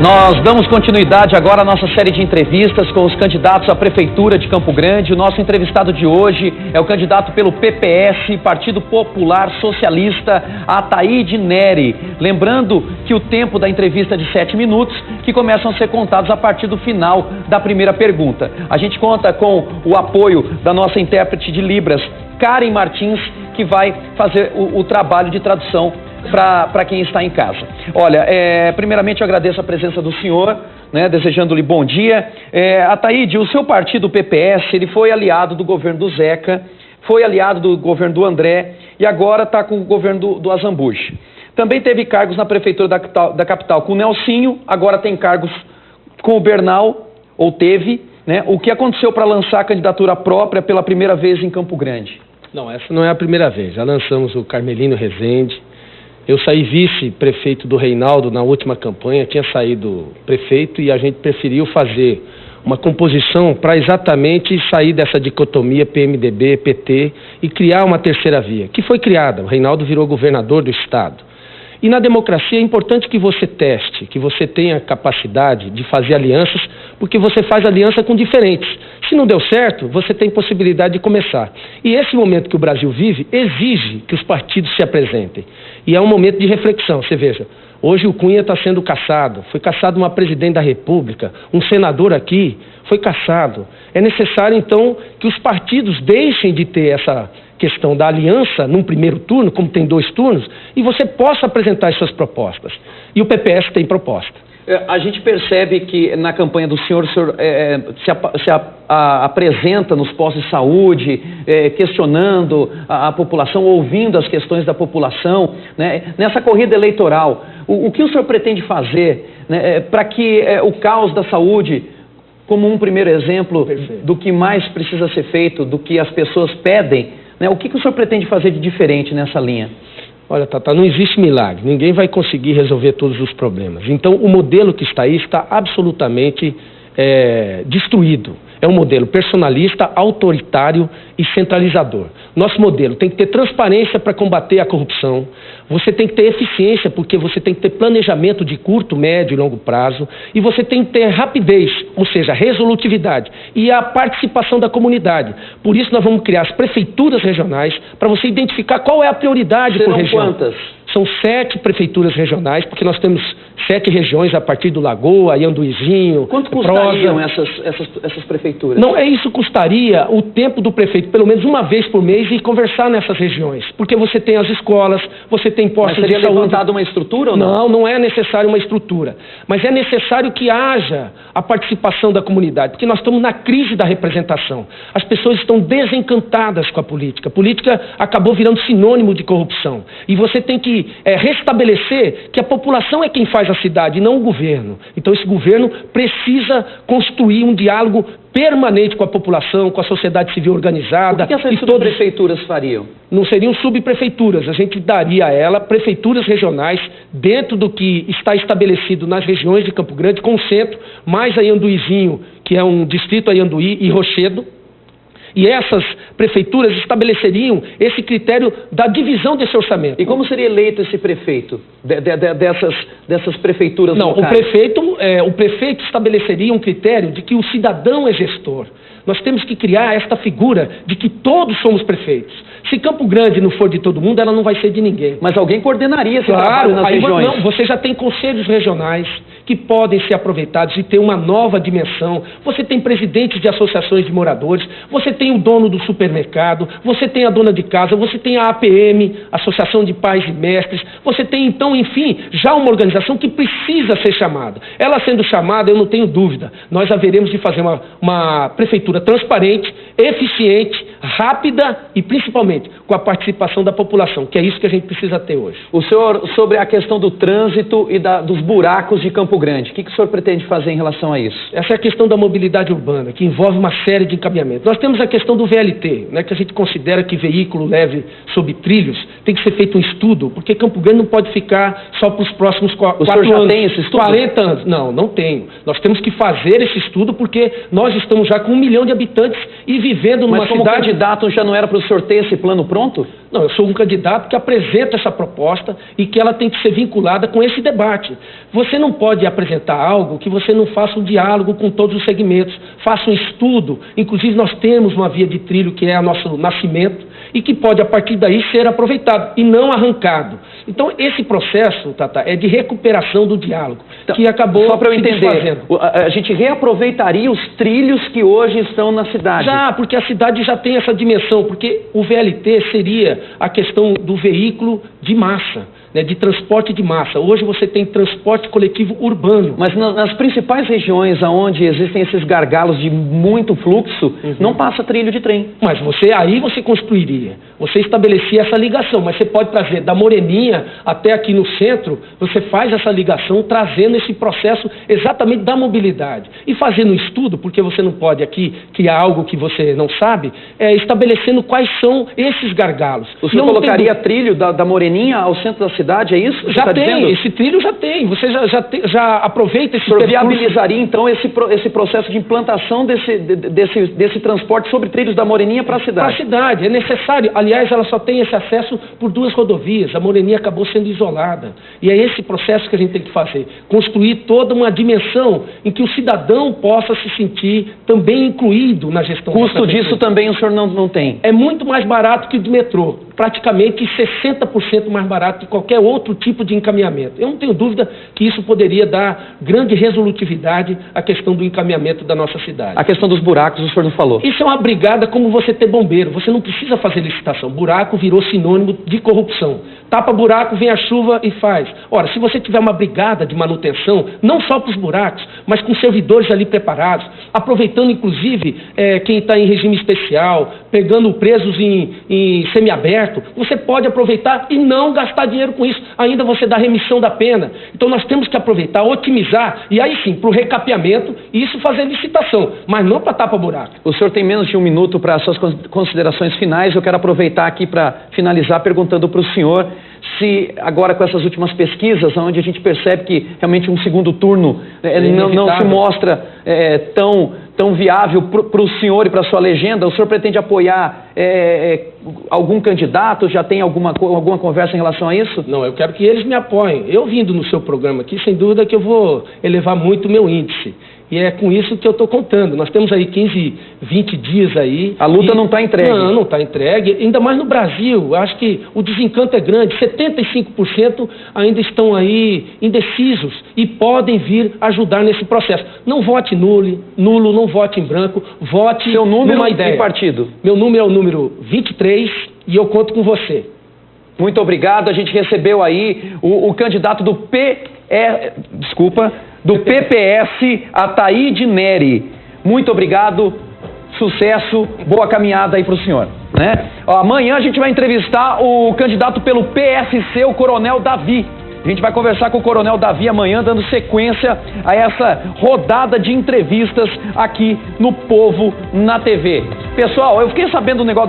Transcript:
Nós damos continuidade agora à nossa série de entrevistas com os candidatos à Prefeitura de Campo Grande. O nosso entrevistado de hoje é o candidato pelo PPS, Partido Popular Socialista, Ataíde Neri. Lembrando que o tempo da entrevista é de 7 minutos, que começam a ser contados a partir do final da primeira pergunta. A gente conta com o apoio da nossa intérprete de Libras, Karen Martins, que vai fazer o trabalho de tradução para quem está em casa. Olha, primeiramente eu agradeço a presença do senhor, né, desejando-lhe bom dia. Ataíde, o seu partido, o PPS, ele foi aliado do governo do Zeca, foi aliado do governo do André e agora está com o governo do Azambuja. Também teve cargos na prefeitura da capital com o Nelsinho, agora tem cargos com o Bernal, ou teve, né? O que aconteceu para lançar a candidatura própria pela primeira vez em Campo Grande? Não, essa não é a primeira vez. Já lançamos o Carmelino Rezende. Eu saí vice-prefeito do Reinaldo na última campanha, tinha saído prefeito e a gente preferiu fazer uma composição para exatamente sair dessa dicotomia PMDB, PT e criar uma terceira via, que foi criada. O Reinaldo virou governador do estado. E na democracia é importante que você teste, que você tenha capacidade de fazer alianças, porque você faz aliança com diferentes. Se não deu certo, você tem possibilidade de começar. E esse momento que o Brasil vive exige que os partidos se apresentem. E é um momento de reflexão. Você veja, hoje o Cunha está sendo cassado, foi cassado uma presidente da República, um senador aqui foi cassado. É necessário, então, que os partidos deixem de ter essa questão da aliança num primeiro turno, como tem 2 turnos, e você possa apresentar as suas propostas. E o PPS tem proposta. A gente percebe que na campanha do senhor, o senhor se apresenta nos postos de saúde, questionando a população, ouvindo as questões da população, né? Nessa corrida eleitoral, o que o senhor pretende fazer, né, para que o caos da saúde, como um primeiro exemplo do que mais precisa ser feito, do que as pessoas pedem, né, o que o senhor pretende fazer de diferente nessa linha? Olha, Tata, não existe milagre. Ninguém vai conseguir resolver todos os problemas. Então, o modelo que está aí está absolutamente destruído. É um modelo personalista, autoritário e centralizador. Nosso modelo tem que ter transparência para combater a corrupção. Você tem que ter eficiência, porque você tem que ter planejamento de curto, médio e longo prazo. E você tem que ter rapidez, ou seja, resolutividade. E a participação da comunidade. Por isso nós vamos criar as prefeituras regionais para você identificar qual é a prioridade por região. Quantas? São 7 prefeituras regionais, porque nós temos 7 regiões a partir do Lagoa, Ianduizinho, Quanto custariam essas prefeituras? Não, isso custaria o tempo do prefeito, pelo menos uma vez por mês, e conversar nessas regiões. Porque você tem as escolas, você tem postos de saúde. Mas seria levantada uma estrutura ou não? Não, não é necessário uma estrutura. Mas é necessário que haja a participação da comunidade, porque nós estamos na crise da representação. As pessoas estão desencantadas com a política. A política acabou virando sinônimo de corrupção. E você tem que restabelecer que a população é quem faz a cidade, e não o governo. Então esse governo precisa construir um diálogo permanente com a população, com a sociedade civil organizada. O que essas subprefeituras fariam? Não seriam subprefeituras, a gente daria a ela prefeituras regionais dentro do que está estabelecido nas regiões de Campo Grande, com o centro, mais a Ianduizinho, que é um distrito a Ianduí, e Rochedo. E essas prefeituras estabeleceriam esse critério da divisão desse orçamento. E como seria eleito esse prefeito dessas prefeituras locais? Não, o prefeito estabeleceria um critério de que o cidadão é gestor. Nós temos que criar esta figura de que todos somos prefeitos. Se Campo Grande não for de todo mundo, ela não vai ser de ninguém. Mas alguém coordenaria esse trabalho nas regiões? Não, você já tem conselhos regionais que podem ser aproveitados e ter uma nova dimensão. Você tem presidentes de associações de moradores, você tem o dono do supermercado, você tem a dona de casa, você tem a APM, Associação de Pais e Mestres, você tem então, enfim, já uma organização que precisa ser chamada. Ela sendo chamada, eu não tenho dúvida, nós haveremos de fazer uma prefeitura transparente, eficiente, rápida e principalmente com a participação da população, que é isso que a gente precisa ter hoje. O senhor, sobre a questão do trânsito e dos buracos de Campo Grande, o que o senhor pretende fazer em relação a isso? Essa é a questão da mobilidade urbana, que envolve uma série de encaminhamentos. Nós temos a questão do VLT, né, que a gente considera que veículo leve sob trilhos tem que ser feito um estudo, porque Campo Grande não pode ficar só para os próximos 4 anos. O senhor já tem esse estudo? 40 anos. Não tenho. Nós temos que fazer esse estudo porque nós estamos já com 1 milhão de habitantes e vivendo numa cidade... Mas como candidato já não era para o senhor ter esse plano pronto? Não, eu sou um candidato que apresenta essa proposta e que ela tem que ser vinculada com esse debate. Você não pode apresentar algo que você não faça um diálogo com todos os segmentos, faça um estudo. Inclusive nós temos uma via de trilho que é o nosso nascimento e que pode a partir daí ser aproveitado e não arrancado. Então esse processo, Tata, é de recuperação do diálogo, então, que acabou só para eu entender, a gente reaproveitaria os trilhos que hoje estão na cidade? Já, porque a cidade já tem essa dimensão, porque o VLT seria a questão do veículo de massa, né, de transporte de massa. Hoje você tem transporte coletivo urbano. Mas nas principais regiões onde existem esses gargalos de muito fluxo, não passa trilho de trem. Mas aí você construiria, você estabelecia essa ligação, mas você pode trazer da Moreninha até aqui no centro, você faz essa ligação trazendo esse processo exatamente da mobilidade. E fazendo um estudo, porque você não pode aqui criar algo que você não sabe, estabelecendo quais são esses gargalos. O senhor colocaria trilho da Moreninha ao centro da cidade, é isso? Já tem, esse trilho já tem. Você já aproveita esse percurso. Viabilizaria, então, esse processo de implantação desse transporte sobre trilhos da Moreninha para a cidade? Para a cidade, é necessário. Aliás, ela só tem esse acesso por 2 rodovias. A Moreninha acabou sendo isolada. E é esse processo que a gente tem que fazer. Construir toda uma dimensão em que o cidadão possa se sentir também incluído na gestão. Custo disso também o senhor não tem? É muito mais barato que o do metrô. Praticamente 60% mais barato que qualquer outro tipo de encaminhamento. Eu não tenho dúvida que isso poderia dar grande resolutividade à questão do encaminhamento da nossa cidade. A questão dos buracos, o senhor não falou. Isso é uma brigada como você ter bombeiro. Você não precisa fazer licitação. Buraco virou sinônimo de corrupção. Tapa buraco, vem a chuva e faz. Ora, se você tiver uma brigada de manutenção, não só para os buracos, mas com servidores ali preparados, aproveitando inclusive quem está em regime especial, pegando presos em semiaberto, você pode aproveitar e não gastar dinheiro com isso. Ainda você dá remissão da pena. Então nós temos que aproveitar, otimizar, e aí sim, para o recapeamento, e isso fazer licitação, mas não para tapa buraco. O senhor tem menos de 1 minuto para as suas considerações finais. Eu quero aproveitar aqui para finalizar perguntando para o senhor se agora com essas últimas pesquisas, onde a gente percebe que realmente um segundo turno não se mostra tão viável para o senhor e para a sua legenda, o senhor pretende apoiar algum candidato? Já tem alguma conversa em relação a isso? Não, eu quero que eles me apoiem. Eu vindo no seu programa aqui, sem dúvida que eu vou elevar muito o meu índice. E é com isso que eu estou contando. Nós temos aí 15, 20 dias aí. A luta não está entregue. Não está entregue. Ainda mais no Brasil. Eu acho que o desencanto é grande. 75% ainda estão aí indecisos e podem vir ajudar nesse processo. Não vote nulo, não vote em branco, vote Seu número numa ideia. E partido? Meu número é o número 23 e eu conto com você. Muito obrigado. A gente recebeu aí o candidato do PPS, Ataíde Neri. Muito obrigado, sucesso, boa caminhada aí para o senhor. Né? Amanhã a gente vai entrevistar o candidato pelo PSC, o Coronel Davi. A gente vai conversar com o Coronel Davi amanhã, dando sequência a essa rodada de entrevistas aqui no Povo na TV. Pessoal, eu fiquei sabendo do negócio